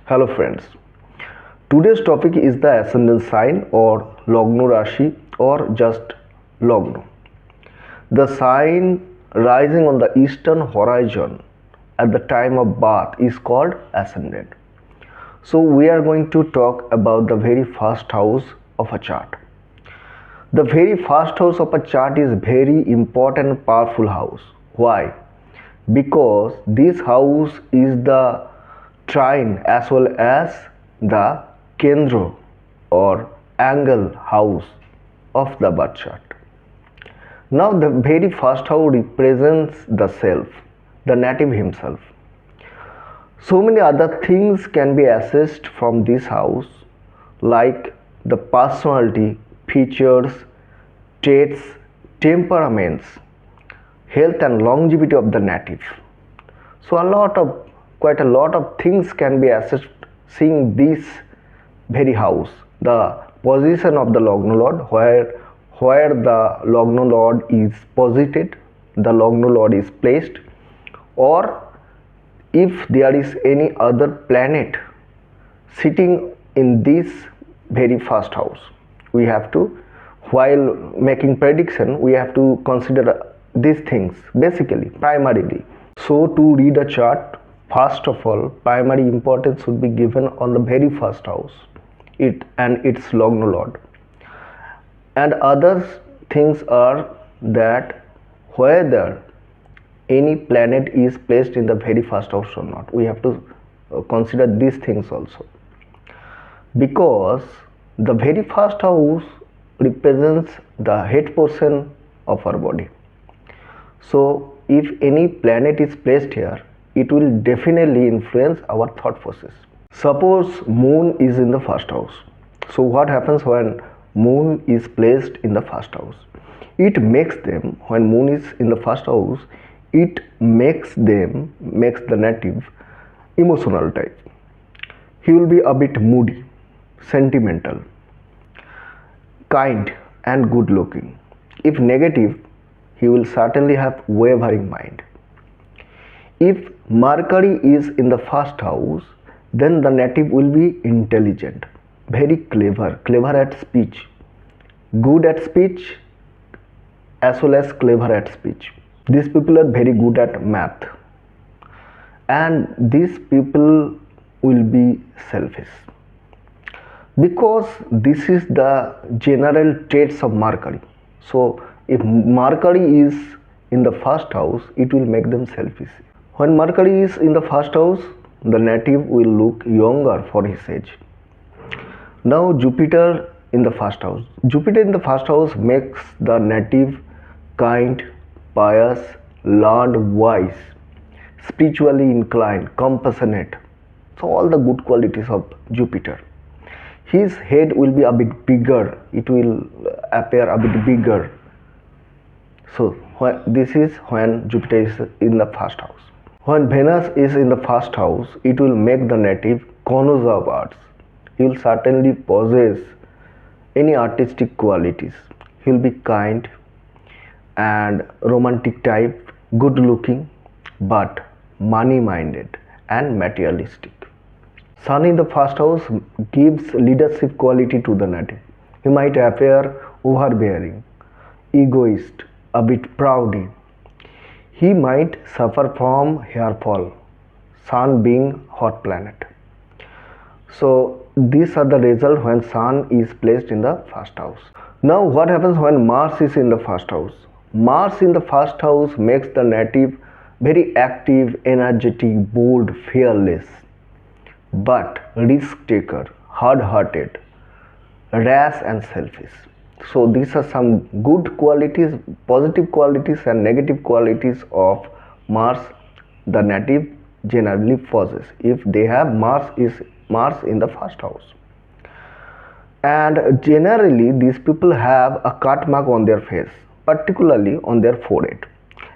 Hello friends. Today's topic is the ascendant sign or Lagna Rashi or just Lagna. The sign rising on the eastern horizon at the time of birth is called ascendant. So we are going to talk about the very first house of a chart. The very first house of a chart is very important and powerful house. Why? Because this house is the trine as well as the kendra or angle house of the birth chart. Now the very first house represents the self, the native himself. So many other things can be assessed from this house like the personality, features, traits, temperaments, health and longevity of the native. So quite a lot of things can be assessed seeing this very house. The position of the Lagna Lord, where the Lagna Lord is posited, the Lagna Lord is placed, or if there is any other planet sitting in this very first house. We have to, while making prediction, we have to consider these things basically, primarily. So to read a chart, first of all, primary importance should be given on the very first house, it and its Lagna Lord. And other things are that whether any planet is placed in the very first house or not. We have to consider these things also. Because the very first house represents the head portion of our body. So if any planet is placed here, it will definitely influence our thought process. Suppose moon is in the first house. So what happens when moon is placed in the first house? It makes them, when moon is in the first house, it makes the native emotional type. He will be a bit moody, sentimental, kind and good looking. If negative, he will certainly have wavering mind. If Mercury is in the first house, then the native will be intelligent, very clever at speech, good at speech as well as clever at speech. These people are very good at math, and these people will be selfish because this is the general traits of Mercury. So if Mercury is in the first house, it will make them selfish. When Mercury is in the first house, the native will look younger for his age. Now Jupiter in the first house. Jupiter in the first house makes the native kind, pious, learned, wise, spiritually inclined, compassionate. So all the good qualities of Jupiter. His head will be a bit bigger. It will appear a bit bigger. So this is when Jupiter is in the first house. When Venus is in the first house, it will make the native connoisseur of arts. He will certainly possess any artistic qualities. He will be kind and romantic type, good looking, but money minded and materialistic. Sun in the first house gives leadership quality to the native. He might appear overbearing, egoist, a bit proudy. He might suffer from hair fall, Sun being hot planet. So these are the results when Sun is placed in the first house. Now what happens when Mars is in the first house? Mars in the first house makes the native very active, energetic, bold, fearless, but risk taker, hard-hearted, rash and selfish. So these are some good qualities, positive qualities and negative qualities of Mars the native generally possess if they have Mars in the first house. And generally these people have a cut mark on their face, particularly on their forehead,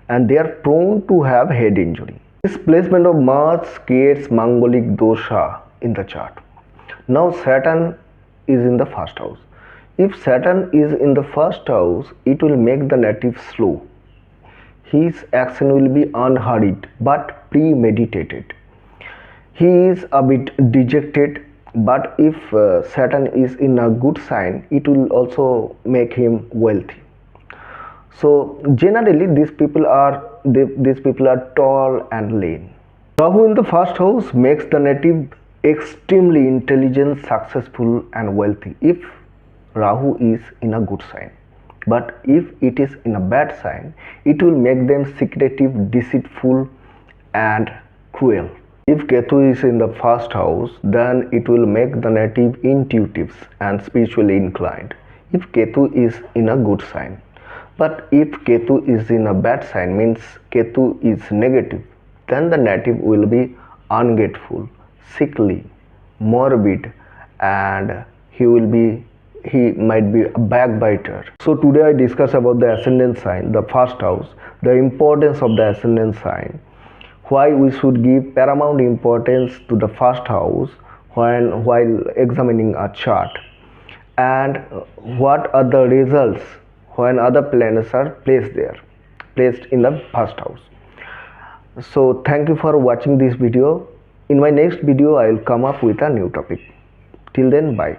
and they are prone to have head injury. This placement of Mars creates Mangolic dosha in the chart. Now Saturn is in the first house. If Saturn is in the first house, it will make the native slow. His action will be unhurried but premeditated. He is a bit dejected, but if Saturn is in a good sign, it will also make him wealthy. So generally these people are tall and lean. Rahu in the first house makes the native extremely intelligent, successful and wealthy if Rahu is in a good sign. But if it is in a bad sign, it will make them secretive, deceitful and cruel. If Ketu is in the first house, then it will make the native intuitive and spiritually inclined if Ketu is in a good sign. But if Ketu is in a bad sign, means Ketu is negative, then the native will be ungrateful, sickly, morbid, and he might be a backbiter. So today I discuss about the ascendant sign, the first house, the importance of the ascendant sign, why we should give paramount importance to the first house while examining a chart, and what are the results when other planets are placed in the first house. So thank you for watching this video. In my next video I will come up with a new topic. Till then, bye.